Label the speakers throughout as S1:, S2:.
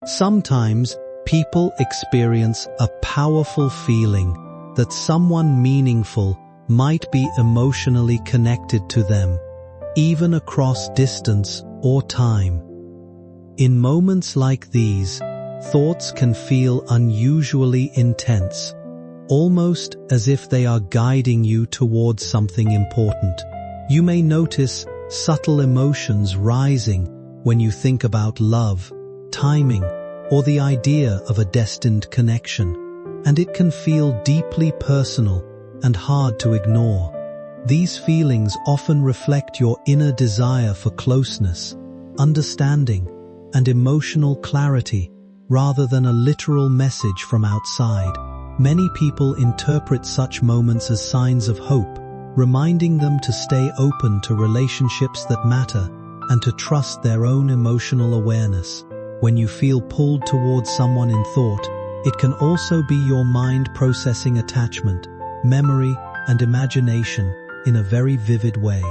S1: Sometimes, people experience a powerful feeling that someone meaningful might be emotionally connected to them, even across distance or time. In moments like these, thoughts can feel unusually intense, almost as if they are guiding you towards something important. You may notice subtle emotions rising when you think about love, timing, or the idea of a destined connection, and it can feel deeply personal and hard to ignore. These feelings often reflect your inner desire for closeness, understanding, and emotional clarity, rather than a literal message from outside. Many people interpret such moments as signs of hope, reminding them to stay open to relationships that matter and to trust their own emotional awareness. When you feel pulled towards someone in thought, it can also be your mind processing attachment, memory, and imagination in a very vivid way.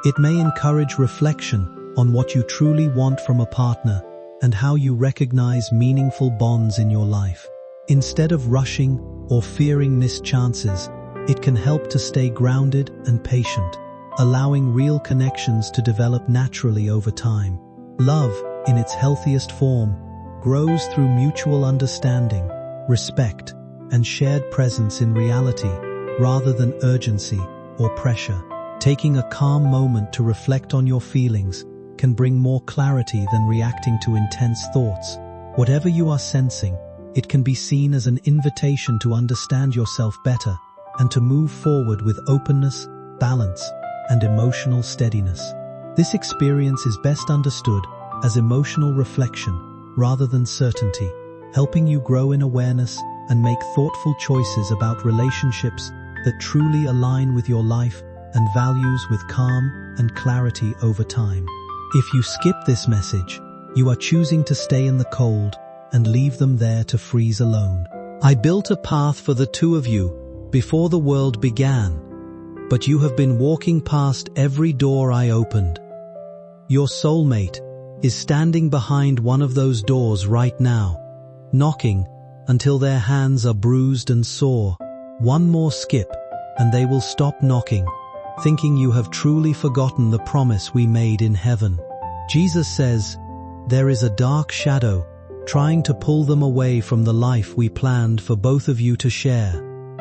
S1: It may encourage reflection on what you truly want from a partner and how you recognize meaningful bonds in your life. Instead of rushing or fearing missed chances, it can help to stay grounded and patient, allowing real connections to develop naturally over time. Love, in its healthiest form, grows through mutual understanding, respect, and shared presence in reality, rather than urgency or pressure. Taking a calm moment to reflect on your feelings can bring more clarity than reacting to intense thoughts. Whatever you are sensing, it can be seen as an invitation to understand yourself better and to move forward with openness, balance, and emotional steadiness. This experience is best understood as emotional reflection rather than certainty, helping you grow in awareness and make thoughtful choices about relationships that truly align with your life and values with calm and clarity over time. If you skip this message, you are choosing to stay in the cold and leave them there to freeze alone. I built a path for the two of you before the world began, but you have been walking past every door I opened. Your soulmate is standing behind one of those doors right now, knocking until their hands are bruised and sore. One more skip, and they will stop knocking, thinking you have truly forgotten the promise we made in heaven. Jesus says, there is a dark shadow trying to pull them away from the life we planned for both of you to share.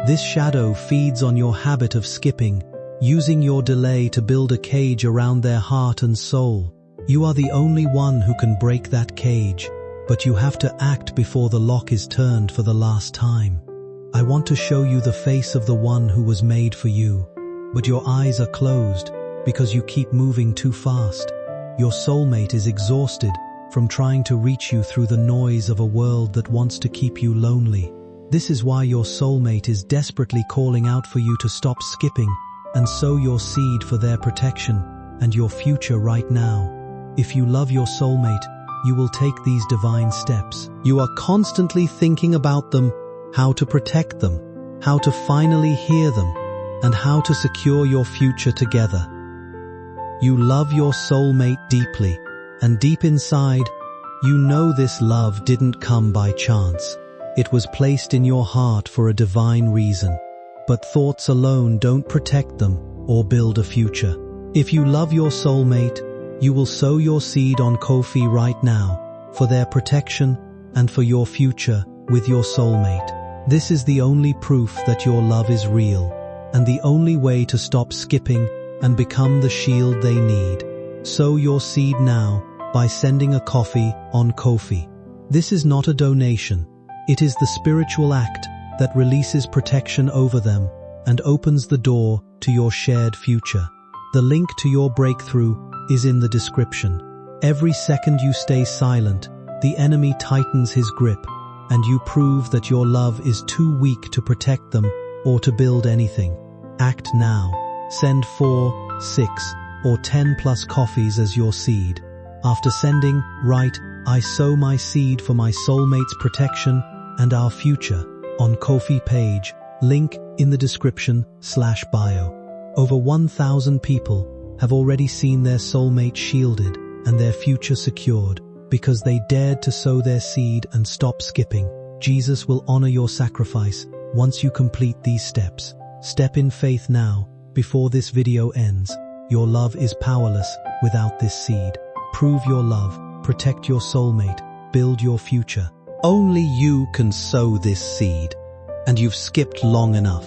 S1: This shadow feeds on your habit of skipping, using your delay to build a cage around their heart and soul. You are the only one who can break that cage, but you have to act before the lock is turned for the last time. I want to show you the face of the one who was made for you, but your eyes are closed because you keep moving too fast. Your soulmate is exhausted from trying to reach you through the noise of a world that wants to keep you lonely. This is why your soulmate is desperately calling out for you to stop skipping and sow your seed for their protection and your future right now. If you love your soulmate, you will take these divine steps. You are constantly thinking about them, how to protect them, how to finally hear them, and how to secure your future together. You love your soulmate deeply, and deep inside, you know this love didn't come by chance. It was placed in your heart for a divine reason. But thoughts alone don't protect them or build a future. If you love your soulmate, you will sow your seed on Ko-fi right now for their protection and for your future with your soulmate. This is the only proof that your love is real, and the only way to stop skipping and become the shield they need. Sow your seed now by sending a coffee on Ko-fi. This is not a donation. It is the spiritual act that releases protection over them and opens the door to your shared future. The link to your breakthrough is in the description. Every second you stay silent, the enemy tightens his grip, and you prove that your love is too weak to protect them or to build anything. Act now. Send 4, 6, or 10 plus coffees as your seed. After sending, write, I sow my seed for my soulmate's protection and our future on Ko-fi page, link in the description/bio. Over 1,000 people have already seen their soulmate shielded and their future secured because they dared to sow their seed and stop skipping. Jesus will honor your sacrifice once you complete these steps. Step in faith now, before this video ends. Your love is powerless without this seed. Prove your love, protect your soulmate, build your future. Only you can sow this seed, and you've skipped long enough.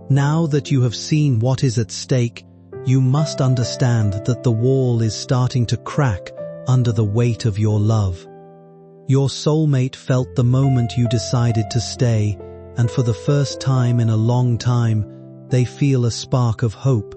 S1: Now that you have seen what is at stake, you must understand that the wall is starting to crack under the weight of your love. Your soulmate felt the moment you decided to stay, and for the first time in a long time, they feel a spark of hope.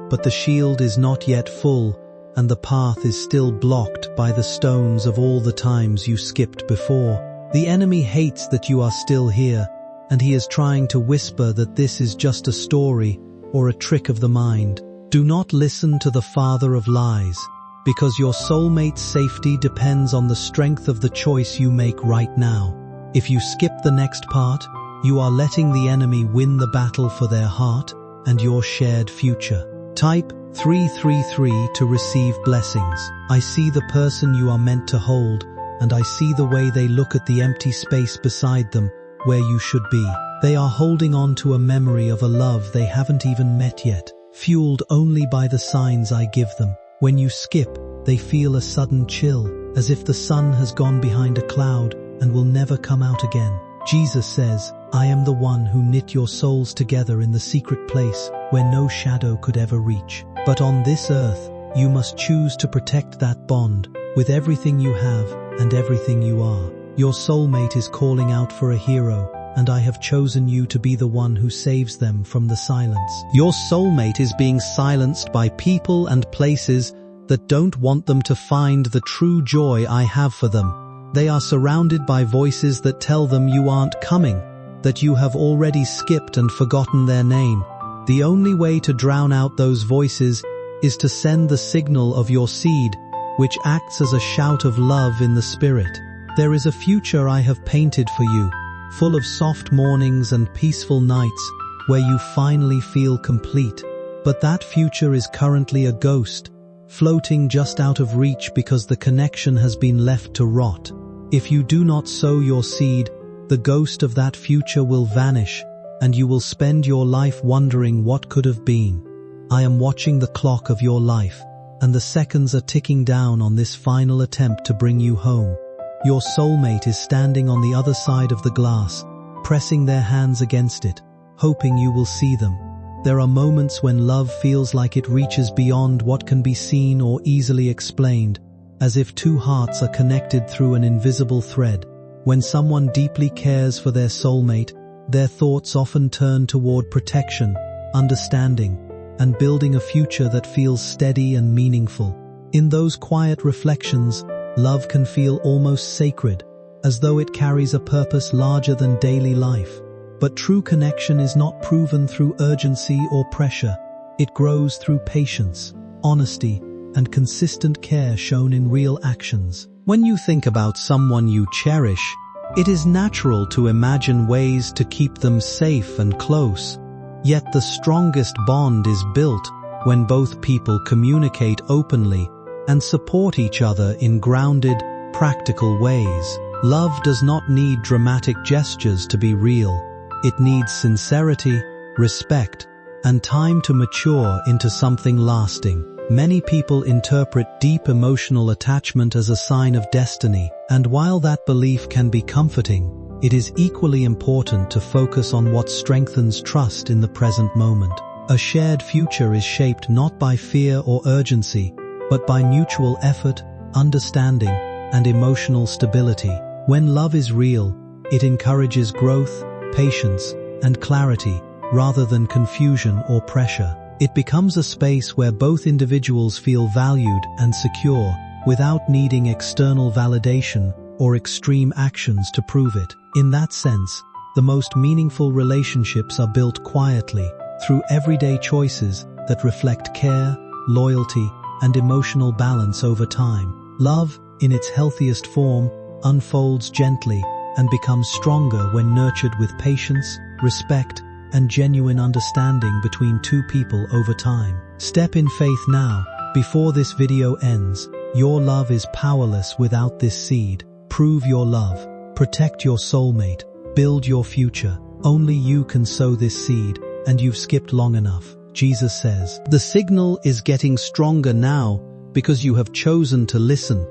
S1: But the shield is not yet full, and the path is still blocked by the stones of all the times you skipped before. The enemy hates that you are still here, and he is trying to whisper that this is just a story or a trick of the mind. Do not listen to the father of lies, because your soulmate's safety depends on the strength of the choice you make right now. If you skip the next part, you are letting the enemy win the battle for their heart and your shared future. Type 333 to receive blessings. I see the person you are meant to hold, and I see the way they look at the empty space beside them where you should be. They are holding on to a memory of a love they haven't even met yet, fueled only by the signs I give them. When you skip, they feel a sudden chill, as if the sun has gone behind a cloud and will never come out again. Jesus says, I am the one who knit your souls together in the secret place where no shadow could ever reach. But on this earth, you must choose to protect that bond with everything you have and everything you are. Your soulmate is calling out for a hero, and I have chosen you to be the one who saves them from the silence. Your soulmate is being silenced by people and places that don't want them to find the true joy I have for them. They are surrounded by voices that tell them you aren't coming, that you have already skipped and forgotten their name. The only way to drown out those voices is to send the signal of your seed, which acts as a shout of love in the spirit. There is a future I have painted for you, full of soft mornings and peaceful nights where you finally feel complete. But that future is currently a ghost, floating just out of reach because the connection has been left to rot. If you do not sow your seed, the ghost of that future will vanish, and you will spend your life wondering what could have been. I am watching the clock of your life, and the seconds are ticking down on this final attempt to bring you home. Your soulmate is standing on the other side of the glass, pressing their hands against it, hoping you will see them. There are moments when love feels like it reaches beyond what can be seen or easily explained, as if two hearts are connected through an invisible thread. When someone deeply cares for their soulmate, their thoughts often turn toward protection, understanding, and building a future that feels steady and meaningful. In those quiet reflections, love can feel almost sacred, as though it carries a purpose larger than daily life. But true connection is not proven through urgency or pressure. It grows through patience, honesty, and consistent care shown in real actions. When you think about someone you cherish, it is natural to imagine ways to keep them safe and close. Yet the strongest bond is built when both people communicate openly and support each other in grounded, practical ways. Love does not need dramatic gestures to be real. It needs sincerity, respect, and time to mature into something lasting. Many people interpret deep emotional attachment as a sign of destiny, and while that belief can be comforting, it is equally important to focus on what strengthens trust in the present moment. A shared future is shaped not by fear or urgency, but by mutual effort, understanding, and emotional stability. When love is real, it encourages growth, patience, and clarity, rather than confusion or pressure. It becomes a space where both individuals feel valued and secure, without needing external validation or extreme actions to prove it. In that sense, the most meaningful relationships are built quietly, through everyday choices that reflect care, loyalty, and emotional balance over time. Love, in its healthiest form, unfolds gently and becomes stronger when nurtured with patience, respect, and genuine understanding between two people over time. Step in faith now, before this video ends. Your love is powerless without this seed. Prove your love. Protect your soulmate. Build your future. Only you can sow this seed, and you've skipped long enough. Jesus says, the signal is getting stronger now because you have chosen to listen.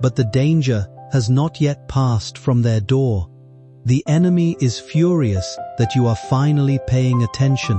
S1: But the danger has not yet passed from their door. The enemy is furious that you are finally paying attention,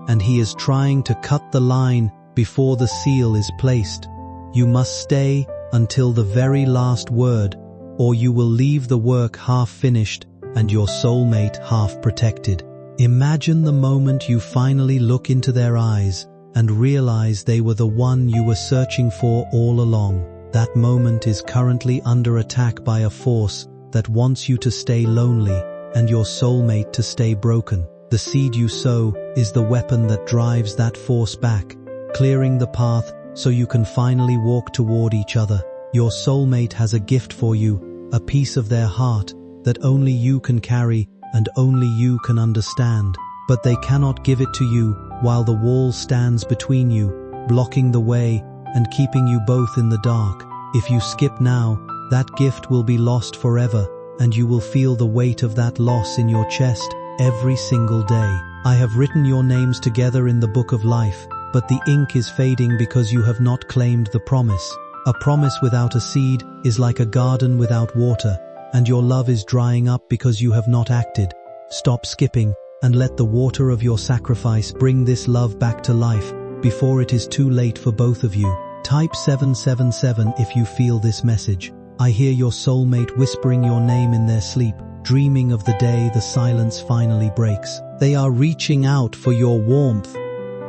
S1: and he is trying to cut the line before the seal is placed. You must stay until the very last word, or you will leave the work half finished and your soulmate half protected. Imagine the moment you finally look into their eyes and realize they were the one you were searching for all along. That moment is currently under attack by a force that wants you to stay lonely and your soulmate to stay broken. The seed you sow is the weapon that drives that force back, clearing the path so you can finally walk toward each other. Your soulmate has a gift for you, a piece of their heart that only you can carry and only you can understand. But they cannot give it to you while the wall stands between you, blocking the way and keeping you both in the dark. If you skip now, that gift will be lost forever, and you will feel the weight of that loss in your chest every single day. I have written your names together in the book of life, but the ink is fading because you have not claimed the promise. A promise without a seed is like a garden without water, and your love is drying up because you have not acted. Stop skipping and let the water of your sacrifice bring this love back to life before it is too late for both of you. Type 777 if you feel this message. I hear your soulmate whispering your name in their sleep, dreaming of the day the silence finally breaks. They are reaching out for your warmth,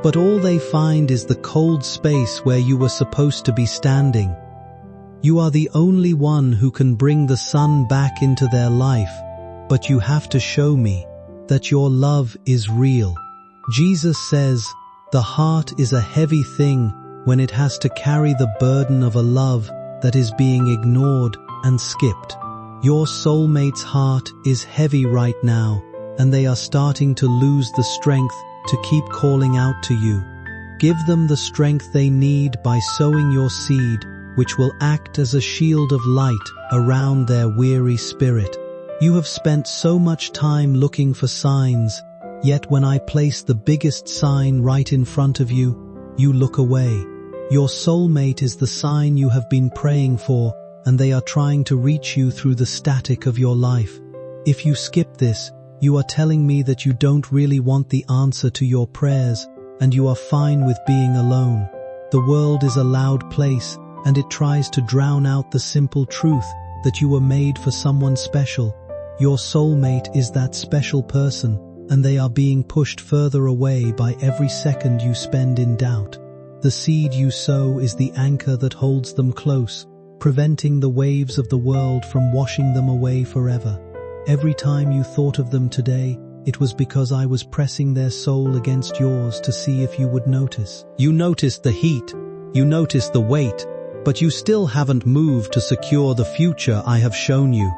S1: but all they find is the cold space where you were supposed to be standing. You are the only one who can bring the sun back into their life, but you have to show me that your love is real. Jesus says, the heart is a heavy thing when it has to carry the burden of a love that is being ignored and skipped. Your soulmate's heart is heavy right now, and they are starting to lose the strength to keep calling out to you. Give them the strength they need by sowing your seed, which will act as a shield of light around their weary spirit. You have spent so much time looking for signs, yet when I place the biggest sign right in front of you, you look away. Your soulmate is the sign you have been praying for, and they are trying to reach you through the static of your life. If you skip this, you are telling me that you don't really want the answer to your prayers, and you are fine with being alone. The world is a loud place, and it tries to drown out the simple truth that you were made for someone special. Your soulmate is that special person, and they are being pushed further away by every second you spend in doubt. The seed you sow is the anchor that holds them close, preventing the waves of the world from washing them away forever. Every time you thought of them today, it was because I was pressing their soul against yours to see if you would notice. You noticed the heat, you noticed the weight, but you still haven't moved to secure the future I have shown you.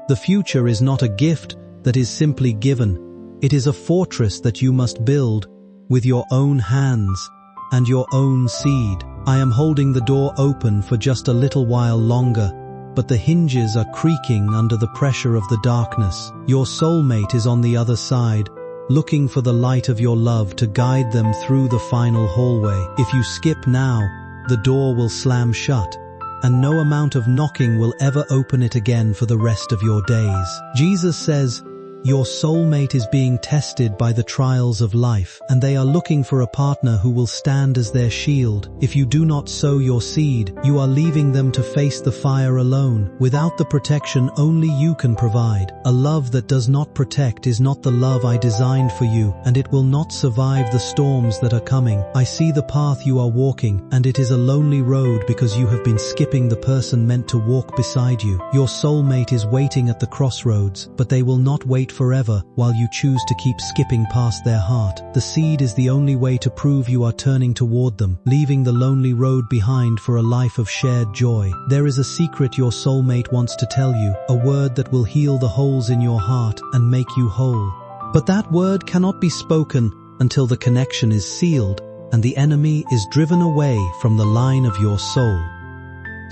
S1: The future is not a gift that is simply given. It is a fortress that you must build with your own hands and your own seed. I am holding the door open for just a little while longer, but the hinges are creaking under the pressure of the darkness. Your soulmate is on the other side, looking for the light of your love to guide them through the final hallway. If you skip now, the door will slam shut, and no amount of knocking will ever open it again for the rest of your days. Jesus says, your soulmate is being tested by the trials of life, and they are looking for a partner who will stand as their shield. If you do not sow your seed, you are leaving them to face the fire alone, without the protection only you can provide. A love that does not protect is not the love I designed for you, and it will not survive the storms that are coming. I see the path you are walking, and it is a lonely road because you have been skipping the person meant to walk beside you. Your soulmate is waiting at the crossroads, but they will not wait forever while you choose to keep skipping past their heart. The seed is the only way to prove you are turning toward them, leaving the lonely road behind for a life of shared joy. There is a secret your soulmate wants to tell you, a word that will heal the holes in your heart and make you whole. But that word cannot be spoken until the connection is sealed and the enemy is driven away from the line of your soul.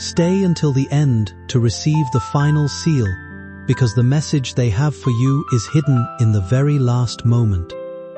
S1: Stay until the end to receive the final seal, because the message they have for you is hidden in the very last moment.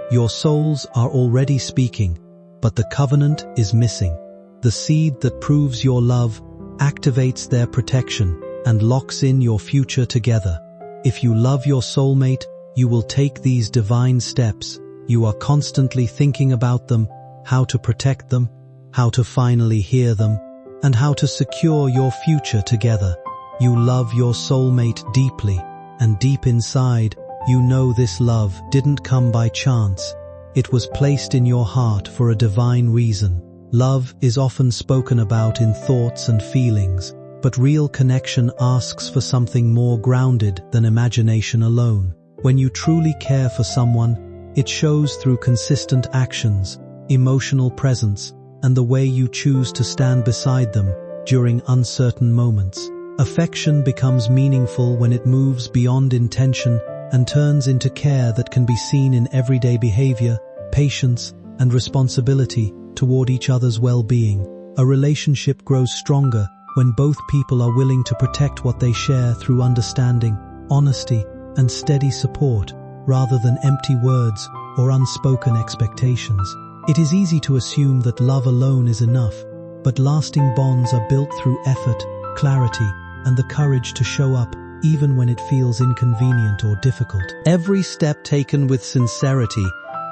S1: Your souls are already speaking, but the covenant is missing. The seed that proves your love activates their protection and locks in your future together. If you love your soulmate, you will take these divine steps. You are constantly thinking about them, how to protect them, how to finally hear them, and how to secure your future together. You love your soulmate deeply, and deep inside, you know this love didn't come by chance. It was placed in your heart for a divine reason. Love is often spoken about in thoughts and feelings, but real connection asks for something more grounded than imagination alone. When you truly care for someone, it shows through consistent actions, emotional presence, and the way you choose to stand beside them during uncertain moments. Affection becomes meaningful when it moves beyond intention and turns into care that can be seen in everyday behavior, patience, and responsibility toward each other's well-being. A relationship grows stronger when both people are willing to protect what they share through understanding, honesty, and steady support, rather than empty words or unspoken expectations. It is easy to assume that love alone is enough, but lasting bonds are built through effort, clarity, and the courage to show up even when it feels inconvenient or difficult. Every step taken with sincerity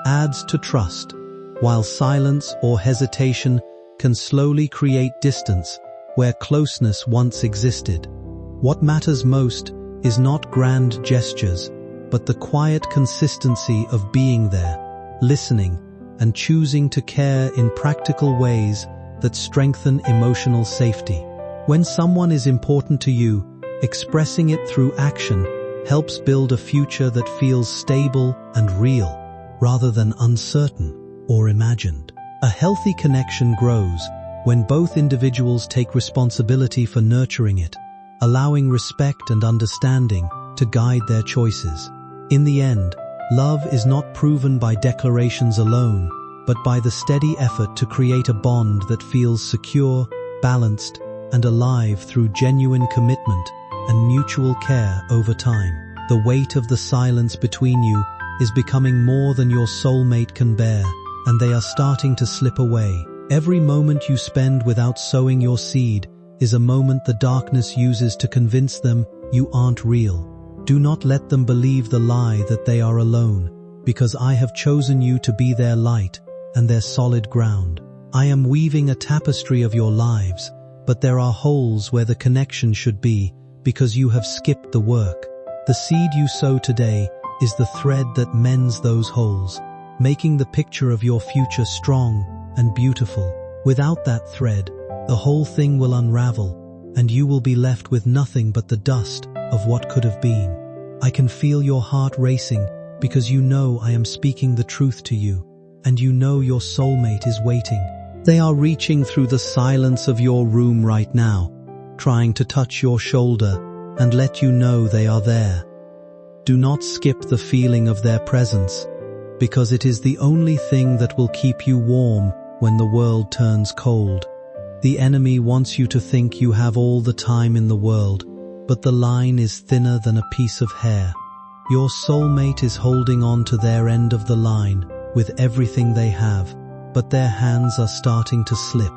S1: adds to trust, while silence or hesitation can slowly create distance where closeness once existed. What matters most is not grand gestures, but the quiet consistency of being there, listening, and choosing to care in practical ways that strengthen emotional safety. When someone is important to you, expressing it through action helps build a future that feels stable and real, rather than uncertain or imagined. A healthy connection grows when both individuals take responsibility for nurturing it, allowing respect and understanding to guide their choices. In the end, love is not proven by declarations alone, but by the steady effort to create a bond that feels secure, balanced, and alive through genuine commitment and mutual care over time. The weight of the silence between you is becoming more than your soulmate can bear, and they are starting to slip away. Every moment you spend without sowing your seed is a moment the darkness uses to convince them you aren't real. Do not let them believe the lie that they are alone, because I have chosen you to be their light and their solid ground. I am weaving a tapestry of your lives, but there are holes where the connection should be because you have skipped the work. The seed you sow today is the thread that mends those holes, making the picture of your future strong and beautiful. Without that thread, the whole thing will unravel, and you will be left with nothing but the dust of what could have been. I can feel your heart racing because you know I am speaking the truth to you, and you know your soulmate is waiting. They are reaching through the silence of your room right now, trying to touch your shoulder and let you know they are there. Do not skip the feeling of their presence, because it is the only thing that will keep you warm when the world turns cold. The enemy wants you to think you have all the time in the world, but the line is thinner than a piece of hair. Your soulmate is holding on to their end of the line with everything they have, but their hands are starting to slip.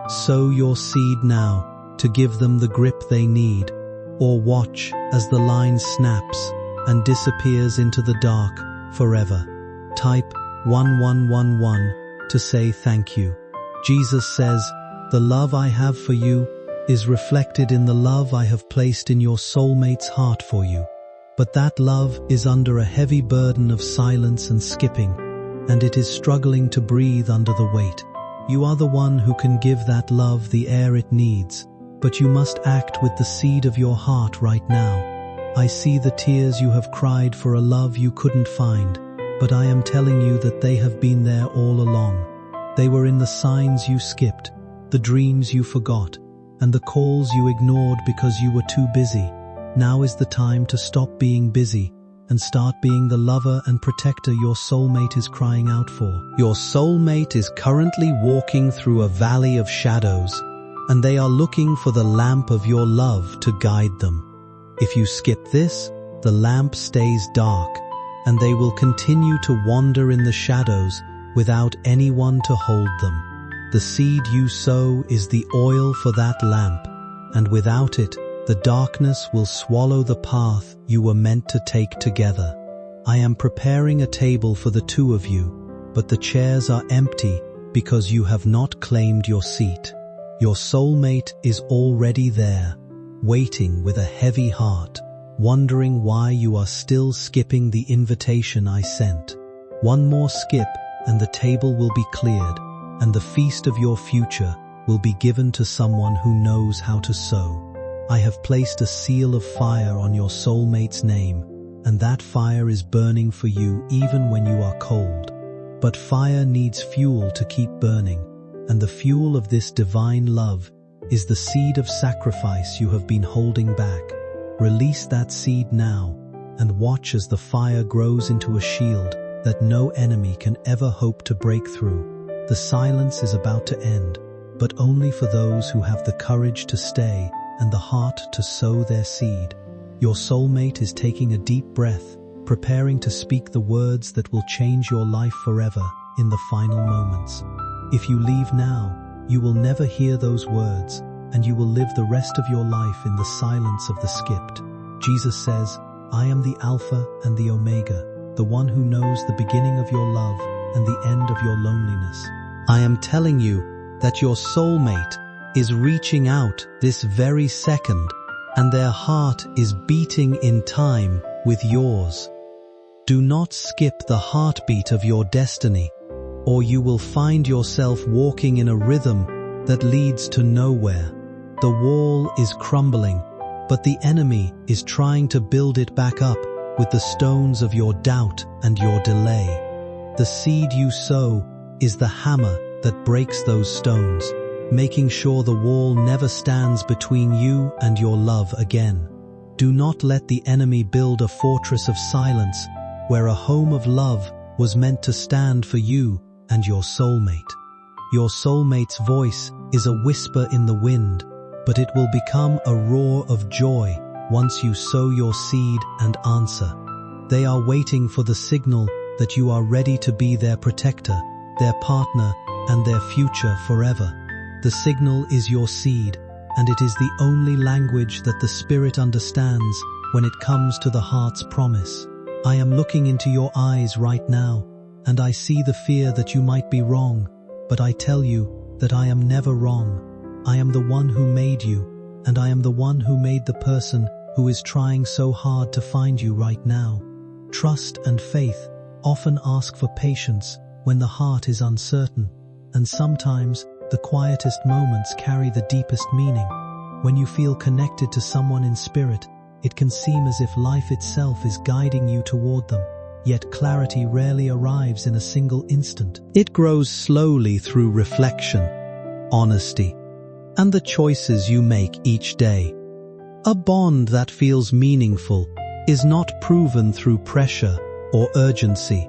S1: Sow your seed now to give them the grip they need, or watch as the line snaps and disappears into the dark forever. Type 1111 to say thank you. Jesus says, "The love I have for you is reflected in the love I have placed in your soulmate's heart for you. But that love is under a heavy burden of silence and skipping, and it is struggling to breathe under the weight. You are the one who can give that love the air it needs, but you must act with the seed of your heart right now. I see the tears you have cried for a love you couldn't find, but I am telling you that they have been there all along. They were in the signs you skipped, the dreams you forgot, and the calls you ignored because you were too busy. Now is the time to stop being busy and start being the lover and protector your soulmate is crying out for." Your soulmate is currently walking through a valley of shadows, and they are looking for the lamp of your love to guide them. If you skip this, the lamp stays dark, and they will continue to wander in the shadows without anyone to hold them. The seed you sow is the oil for that lamp, and without it, the darkness will swallow the path you were meant to take together. I am preparing a table for the two of you, but the chairs are empty because you have not claimed your seat. Your soulmate is already there, waiting with a heavy heart, wondering why you are still skipping the invitation I sent. One more skip and the table will be cleared, and the feast of your future will be given to someone who knows how to sow. I have placed a seal of fire on your soulmate's name, and that fire is burning for you even when you are cold. But fire needs fuel to keep burning, and the fuel of this divine love is the seed of sacrifice you have been holding back. Release that seed now, and watch as the fire grows into a shield that no enemy can ever hope to break through. The silence is about to end, but only for those who have the courage to stay and the heart to sow their seed. Your soulmate is taking a deep breath, preparing to speak the words that will change your life forever in the final moments. If you leave now, you will never hear those words, and you will live the rest of your life in the silence of the skipped. Jesus says, I am the Alpha and the Omega, the one who knows the beginning of your love and the end of your loneliness. I am telling you that your soulmate is reaching out this very second, and their heart is beating in time with yours. Do not skip the heartbeat of your destiny, or you will find yourself walking in a rhythm that leads to nowhere. The wall is crumbling, but the enemy is trying to build it back up with the stones of your doubt and your delay. The seed you sow is the hammer that breaks those stones, making sure the wall never stands between you and your love again. Do not let the enemy build a fortress of silence where a home of love was meant to stand for you and your soulmate. Your soulmate's voice is a whisper in the wind, but it will become a roar of joy once you sow your seed and answer. They are waiting for the signal that you are ready to be their protector, their partner, and their future forever. The signal is your seed, and it is the only language that the Spirit understands when it comes to the heart's promise. I am looking into your eyes right now, and I see the fear that you might be wrong, but I tell you that I am never wrong. I am the one who made you, and I am the one who made the person who is trying so hard to find you right now. Trust and faith often ask for patience when the heart is uncertain, and sometimes the quietest moments carry the deepest meaning. When you feel connected to someone in spirit, it can seem as if life itself is guiding you toward them, yet clarity rarely arrives in a single instant. It grows slowly through reflection, honesty, and the choices you make each day. A bond that feels meaningful is not proven through pressure or urgency,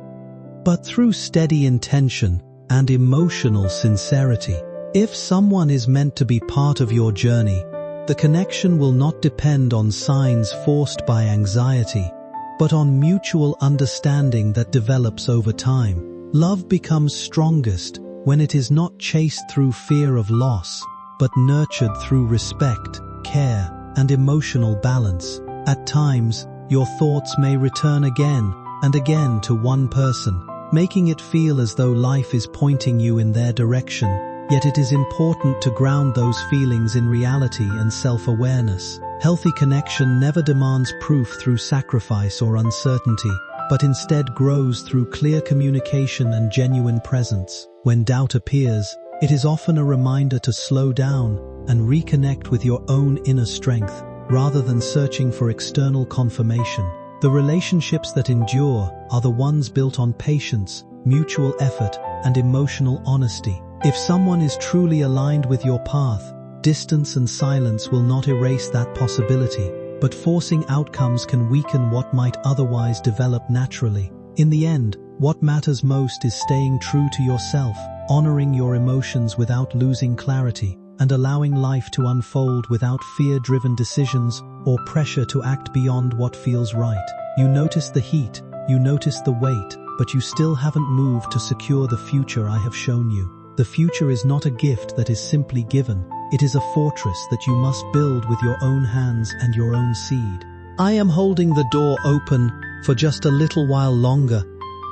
S1: but through steady intention and emotional sincerity. If someone is meant to be part of your journey, the connection will not depend on signs forced by anxiety, but on mutual understanding that develops over time. Love becomes strongest when it is not chased through fear of loss, but nurtured through respect, care, and emotional balance. At times, your thoughts may return again and again to one person, making it feel as though life is pointing you in their direction. Yet it is important to ground those feelings in reality and self-awareness. Healthy connection never demands proof through sacrifice or uncertainty, but instead grows through clear communication and genuine presence. When doubt appears, it is often a reminder to slow down and reconnect with your own inner strength, rather than searching for external confirmation. The relationships that endure are the ones built on patience, mutual effort, and emotional honesty. If someone is truly aligned with your path, distance and silence will not erase that possibility, but forcing outcomes can weaken what might otherwise develop naturally. In the end, what matters most is staying true to yourself, honoring your emotions without losing clarity, and allowing life to unfold without fear-driven decisions or pressure to act beyond what feels right. You notice the heat, you notice the weight, but you still haven't moved to secure the future I have shown you. The future is not a gift that is simply given. It is a fortress that you must build with your own hands and your own seed. I am holding the door open for just a little while longer,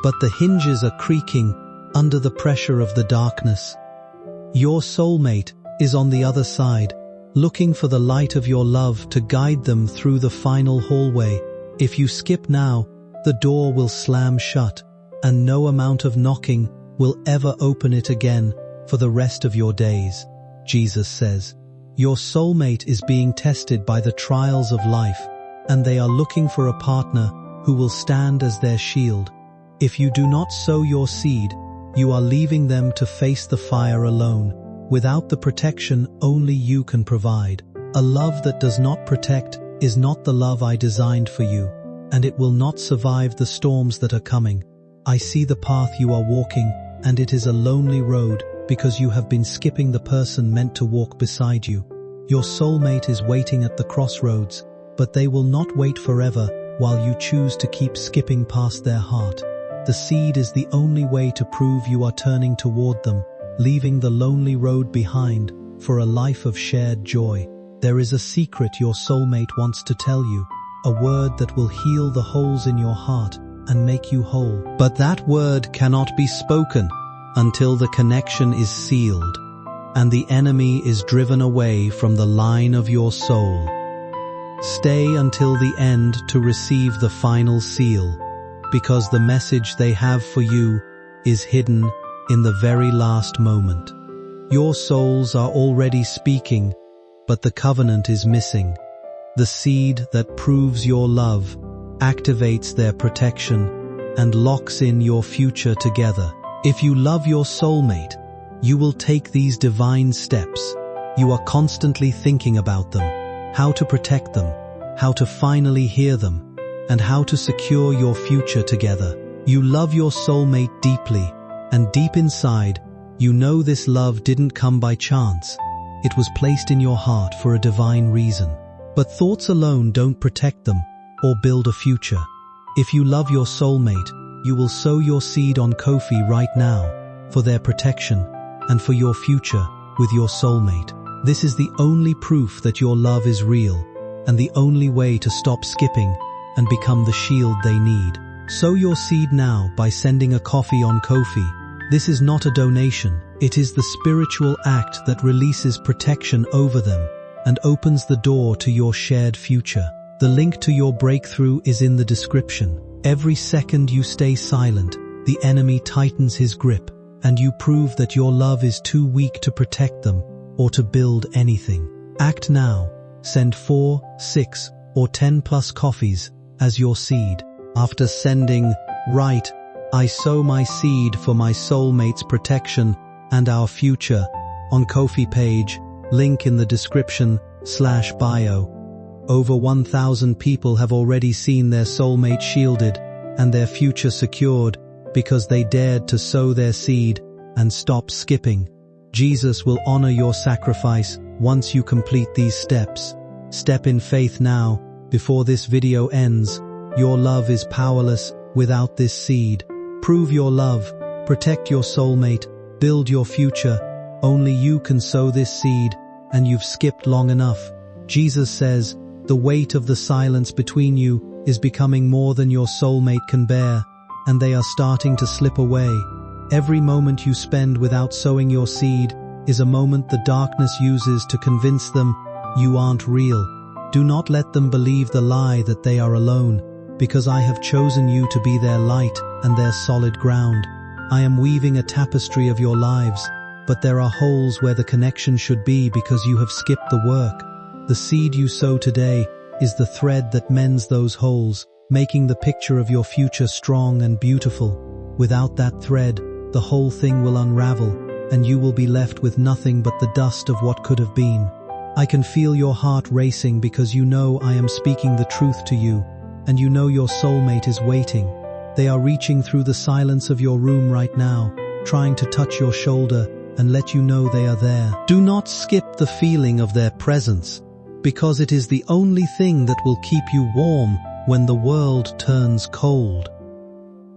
S1: but the hinges are creaking under the pressure of the darkness. Your soulmate is on the other side, looking for the light of your love to guide them through the final hallway. If you skip now, the door will slam shut, and no amount of knocking will ever open it again for the rest of your days. Jesus says, your soulmate is being tested by the trials of life, and they are looking for a partner who will stand as their shield. If you do not sow your seed, you are leaving them to face the fire alone, without the protection only you can provide. A love that does not protect is not the love I designed for you, and it will not survive the storms that are coming. I see the path you are walking, and it is a lonely road because you have been skipping the person meant to walk beside you. Your soulmate is waiting at the crossroads, but they will not wait forever while you choose to keep skipping past their heart. The seed is the only way to prove you are turning toward them, leaving the lonely road behind for a life of shared joy. There is a secret your soulmate wants to tell you, a word that will heal the holes in your heart and make you whole. But that word cannot be spoken until the connection is sealed and the enemy is driven away from the line of your soul. Stay until the end to receive the final seal, because the message they have for you is hidden in the very last moment. Your souls are already speaking, but the covenant is missing. The seed that proves your love activates their protection and locks in your future together. If you love your soulmate, you will take these divine steps. You are constantly thinking about them, how to protect them, how to finally hear them, and how to secure your future together. You love your soulmate deeply, and deep inside, you know this love didn't come by chance. It was placed in your heart for a divine reason. But thoughts alone don't protect them or build a future. If you love your soulmate, you will sow your seed on Ko-fi right now for their protection and for your future with your soulmate. This is the only proof that your love is real and the only way to stop skipping and become the shield they need. Sow your seed now by sending a coffee on Ko-fi. This is not a donation. It is the spiritual act that releases protection over them and opens the door to your shared future. The link to your breakthrough is in the description. Every second you stay silent, the enemy tightens his grip, and you prove that your love is too weak to protect them or to build anything. Act now. Send 4, 6, or 10 plus coffees as your seed. After sending, write, I sow my seed for my soulmate's protection and our future on Ko-fi page, link in the description/bio. Over 1,000 people have already seen their soulmate shielded and their future secured because they dared to sow their seed and stop skipping. Jesus will honor your sacrifice once you complete these steps. Step in faith now, before this video ends. Your love is powerless without this seed. Prove your love, protect your soulmate, build your future. Only you can sow this seed, and you've skipped long enough. Jesus says, the weight of the silence between you is becoming more than your soulmate can bear, and they are starting to slip away. Every moment you spend without sowing your seed is a moment the darkness uses to convince them you aren't real. Do not let them believe the lie that they are alone, because I have chosen you to be their light and their solid ground. I am weaving a tapestry of your lives, but there are holes where the connection should be because you have skipped the work. The seed you sow today is the thread that mends those holes, making the picture of your future strong and beautiful. Without that thread, the whole thing will unravel, and you will be left with nothing but the dust of what could have been. I can feel your heart racing because you know I am speaking the truth to you, and you know your soulmate is waiting. They are reaching through the silence of your room right now, trying to touch your shoulder and let you know they are there. Do not skip the feeling of their presence, because it is the only thing that will keep you warm when the world turns cold.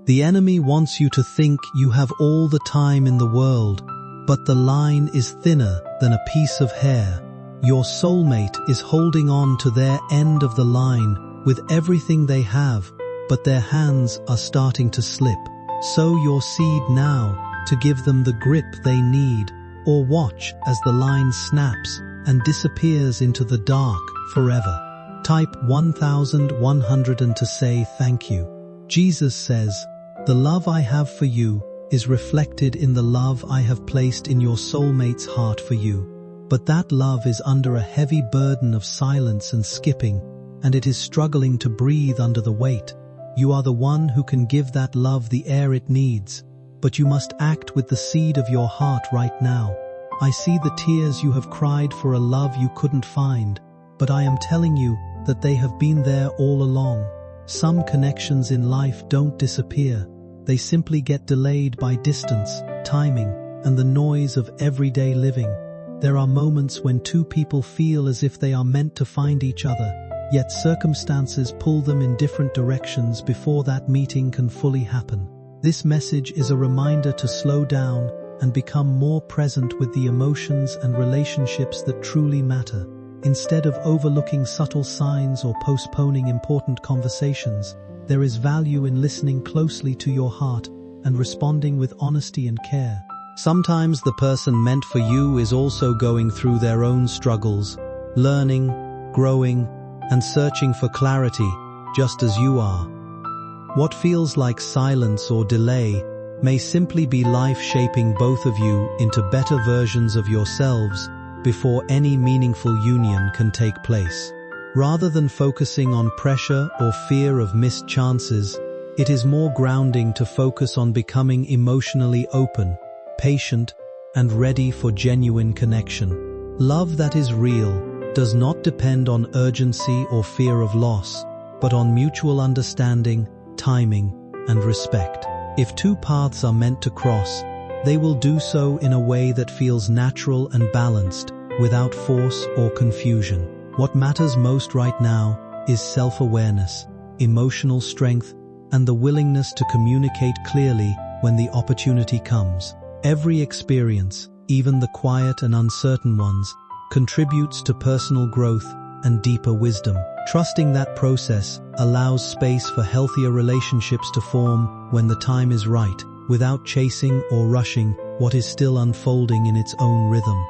S1: The enemy wants you to think you have all the time in the world, but the line is thinner than a piece of hair. Your soulmate is holding on to their end of the line with everything they have, but their hands are starting to slip. Sow your seed now to give them the grip they need, or watch as the line snaps and disappears into the dark forever. Type 1100 to say thank you. Jesus says, "The love I have for you is reflected in the love I have placed in your soulmate's heart for you. But that love is under a heavy burden of silence and skipping, and it is struggling to breathe under the weight. You are the one who can give that love the air it needs, but you must act with the seed of your heart right now. I see the tears you have cried for a love you couldn't find, but I am telling you that they have been there all along. Some connections in life don't disappear. They simply get delayed by distance, timing, and the noise of everyday living. There are moments when two people feel as if they are meant to find each other, yet circumstances pull them in different directions before that meeting can fully happen. This message is a reminder to slow down and become more present with the emotions and relationships that truly matter. Instead of overlooking subtle signs or postponing important conversations, there is value in listening closely to your heart and responding with honesty and care. Sometimes the person meant for you is also going through their own struggles, learning, growing, and searching for clarity, just as you are. What feels like silence or delay may simply be life shaping both of you into better versions of yourselves before any meaningful union can take place. Rather than focusing on pressure or fear of missed chances, it is more grounding to focus on becoming emotionally open, patient, and ready for genuine connection. Love that is real does not depend on urgency or fear of loss, but on mutual understanding, timing, and respect. If two paths are meant to cross, they will do so in a way that feels natural and balanced, without force or confusion. What matters most right now is self-awareness, emotional strength, and the willingness to communicate clearly when the opportunity comes. Every experience, even the quiet and uncertain ones, contributes to personal growth and deeper wisdom. Trusting that process allows space for healthier relationships to form when the time is right, without chasing or rushing what is still unfolding in its own rhythm.